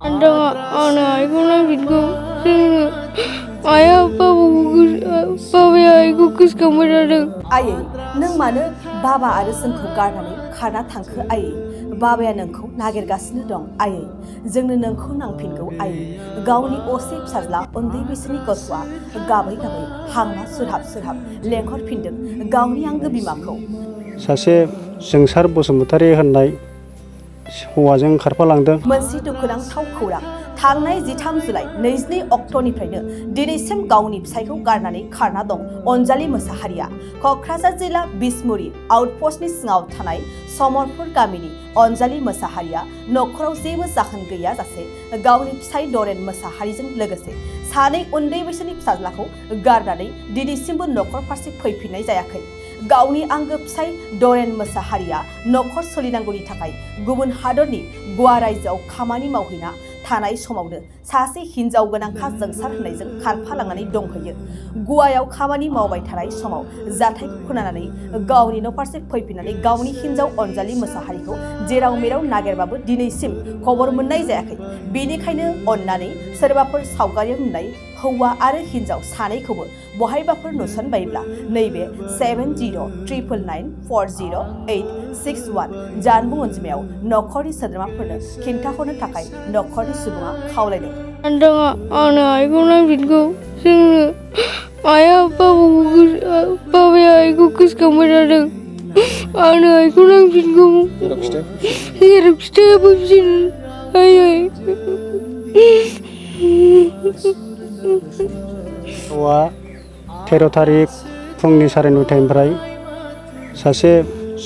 Anda anak lanjutku sini ayah babaया आइखौ गोसोखांबाय थादों आयै नों मानो बाबा आरो जोंखौ गारनानै खारना थांखो आयै बाबाया नोंखौ नागिरगासिनो दं आयै जोंनो नोंखौ नांफिनगौ आयै गावनि असे फिसाज्ला उन्दै बैसोनि गथ'आ गाबै गाबै हांमा सोरहाब लेंहरफिनदों गावनि आंगो बिमाखौ सासे जोंसार बसुमतारी होननाय हौवाजों खारफालांदों मोनसे दुखुनांथाव खौरां थांनाय 13 जुलाइ 22 अक्ट'निफ्रायनो दिनैसिम गावनि फिसायखौ गारनानै खारना दं अनजालि मोसाहारिया क'क्राझार जिल्ला बिसमुरि आउटपस्टनि सिङाव थानाय समरपुर गामिनि अनजालि मोसाहारिया नखराव जेबो जाहोन गैयाजासे गावनि फिसाय डरेन मोसाहारिजों लोगोसे सानै उन्दै बैसोनि फिसाज्लाखौ गारनानै दिनैसिमबो नखर फारसे फैफिननाय जायाखै गावनि आंगो फिसाय डरेन मोसाहारिया नखर सोलिनांगौनि थाखाय गुबुन हादरनि गवा रायजोआव खामानि मावहैना थानाय समावनो सासे हिनजाव गोनांखा जोंसार होननायजों खारफालांनानै दंहैयो गवायाव खामानि मावबाय थानाय समाव जाथायखौ खोनानानै गावनि न'फारसे फैफिननानै गावनि हिनजाव अनजालि मोसाहारिखौ जेराव मेराव नागिरबाबो दिनैसिम खबर मोननाय जायाखै बेनिखायनो अननानै सोरबाफोर सावगारियाव नुनाय हौवा आरो हिनजाव सानैखौबो बहायबाफोर नुसनबायब्ला नैबे 7039940861 जानबुं अनजिमायाव नखरनि सोद्रोमाफोरनो खिन्थाहरनो थाखाय नखरनि सुबुङा खावलायदों Anda आइखौ lanjutku sini ayah babaया आइखौ गोसोखांबाय थादों आइखौ lanjutku जेरावखि थाया फैफिन आयै हौवा 13 तारिख फुंनि 9:30निफ्राय सासे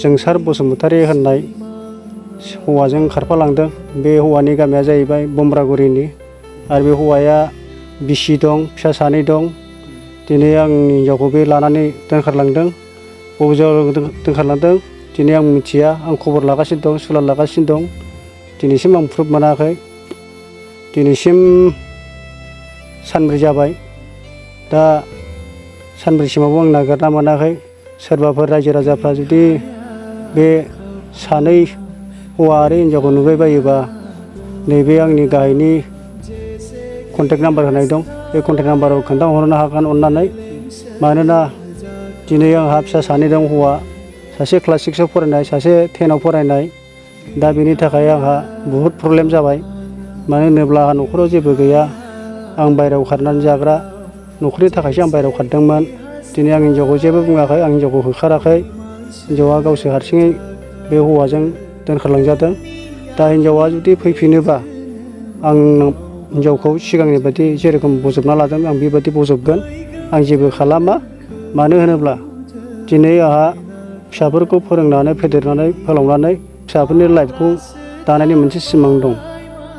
जोंसार बसुमतारी होननाय हौवाजों खारफालांदों बे हौवानि गामिया जाहैबाय बमब्रागुरिनि आरो बे हौवाया बिसि दं फिसा सानै दं दिनै आंनि हिनजावखौ बे लानानै दोनखारलांदों बबेयाव दोनखारलांदों दिनै आं मिथिया आं खबर लागासिनो दं सुलाद लागासिनो दं दिनैसिम आं प्रुफ मोनाखै दिनैसिम सानब्रै जाबाय दा सानब्रैसिमावबो आं नागिरना मोनाखै सोरबाफोर रायजो राजाफ्रा जुदि बे सानै हौवा आरो हिनजावखौ नुबाय बायोबा नैबे आंनि गाहायनि कन्टेक्ट नाम्बार होनाय दं बे कन्टेक्ट नाम्बाराव खोन्थाहरनो हागोन अननानै मानोना दिनै आंहा फिसा सानै दं हौवा सासे क्लास 6आव फरायनाय सासे 10आव फरायनाय दा बेनि थाखाय आंहा बहुद प्रब्लेम जाबाय मानो होनोब्ला आंहा न'खराव जेबो गैया आं बायहेरायाव खारनानै जाग्रा न'खरनि थाखायसो आं बायहेरायाव खारदोंमोन दिनै आं हिनजावखौ जेबो बुङाखै आं हिनजावखौ होखाराखै हिनजावा गावसोर हारसिङै बे हौवाजों दोनखारलांजादों दा हिनजावा जुदि फैफिनोबा आं हिनजावखौ सिगांनि बायदि जेरेखम बजबना लादों आं बेबायदि बजबगोन आं जेबो खालामा मानो होनोब्ला दिनै आंहा फिसाफोरखौ फोरोंनानै फेदेरनानै फोलावनानै फिसाफोरनि लाइफखौ दानायनि मोनसे सिमां दं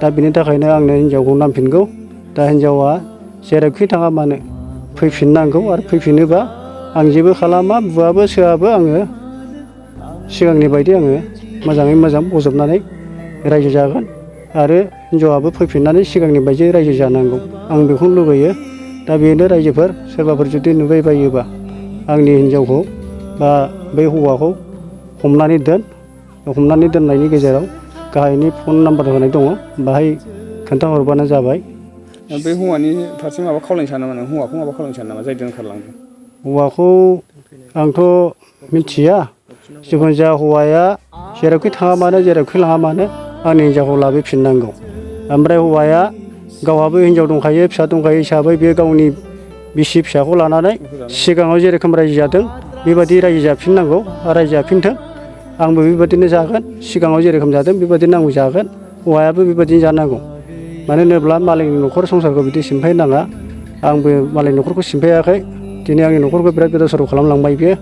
दा बेनि थाखायनो आंनो हिनजावखौ नांफिनगौ दा हिनजावा जेरावखि थाङा मानो फैफिननांगौ आरो फैफिनोबा आं जेबो खालामा बुआबो सोआबो आङो सिगांनि बायदि आङो मोजाङै मोजां बजबनानै रायजो जागोन आरो हिनजावाबो फैफिननानै सिगांनि बायदि रायजो जानांगौ आं बेखौनो लुबैयो दा बेनो रायजोफोर सोरबाफोर जुदि नुबाय बायोबा आंनि हिनजावखौ बा बे हौवाखौ हमनानै दोननायनि गेजेराव गाहायनि फन नाम्बार होनाय दङ बाहाय खोन्थाहरबानो जाबाय बे हौवानि फारसे माबा खावलायनो सानो नामा नों हौवाखौ माबा खावलायनो सानो नामा जाय दोनखारलांदों हौवाखौ आंथ' मिथिया जिखुनु जाया हौवाया जेरावखि थाङा मानो जेरावखि लाङा मानो आंनि हिनजावखौ लाबोफिननांगौ ओमफ्राय हौवाया गावहाबो हिनजाव दंखायो फिसा दंखायो हिसाबै बे गावनि बिसि फिसाखौ लानानै सिगाङाव जेरोखोम रायजो जादों बेबायदि रायजो जाफिननांगौ रायजो जाफिनथों आंबो बेबायदिनो जागोन सिगाङाव जेरोखोम जादों बेबायदिनो आंबो जागोन हौवायाबो बेबायदिनो जानांगौ मानो होनोब्ला मालायनि न'खर संसारखौ बिदि सिमफायनो नाङा आंबो मालायनि न'खरखौ सिमफायाखै दिनै आंनि न'खरखौ बिराद गोदाव सोराव खालामलांबाय बियो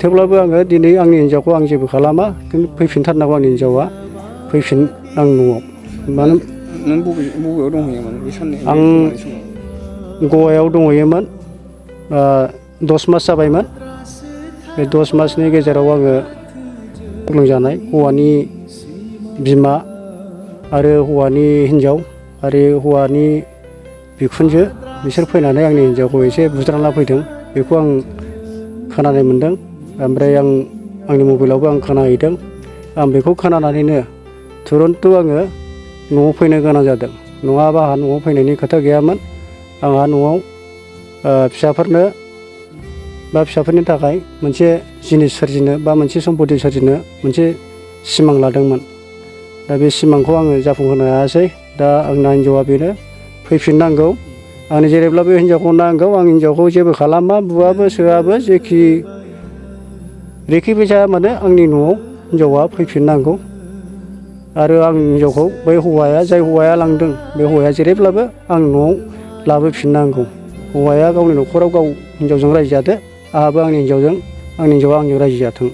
थेवब्लाबो आङो दिनै आंनि हिनजावखौ आं जेबो खालामा खिन्थु फैफिनथारनांगौ आंनि हिनजावा फैफिन आं न'आव मानो नों बबेयाव दंहैयोमोन बे साननै आं गवायाव दंहैयोमोन 10 मास जाबायमोन बे 10 मासनि गेजेराव आङो लोमजानाय हौवानि बिमा आरो हौवानि हिनजाव आरो हौवानि बिखुनजो बिसोर फैनानै आंनि हिनजावखौ एसे बुज्रांना फैदों बेखौ आं खोनानो मोन्दों ओमफ्राय आंनि मबाइलावबो आं खोनाहैदों आं बेखौ खोनानानैनो तुरन्त आङो न'आव फैनो गोनां जादों। नङाबा आंहा न'आव फैनायनि खोथा गैयामोन। आंहा न'आव फिसाफोरनो बा फिसाफोरनि थाखाय मोनसे जिनिस सोरजिनो बा मोनसे सम्पति सोरजिनो मोनसे सिमां लादोंमोन। दा बे सिमांखौ आङो जाफुंहोनो हायासै। दा आंना हिन्जावा बेनो फैफिननांगौ। आंनो जेरैब्लाबो हिन्जावखौ नांगौ। आं हिन्जावखौ जेबो खालामा बुआबो सोआबो जेखि फैसा मोनो आंनि न'आव हिन्जावा फैफिननांगौ। आरो आं हिन्जावखौ बै हौवाया जाय हौवाया लांदों बे हौवाया जेरैब्लाबो आं न'आव लाबोफिननांगौ। हौवाया गावनि न'खराव गाव हिन्जावजों रायजो जादो। आंहाबो आंनि हिन्जावा आंजों रायजो जाथों।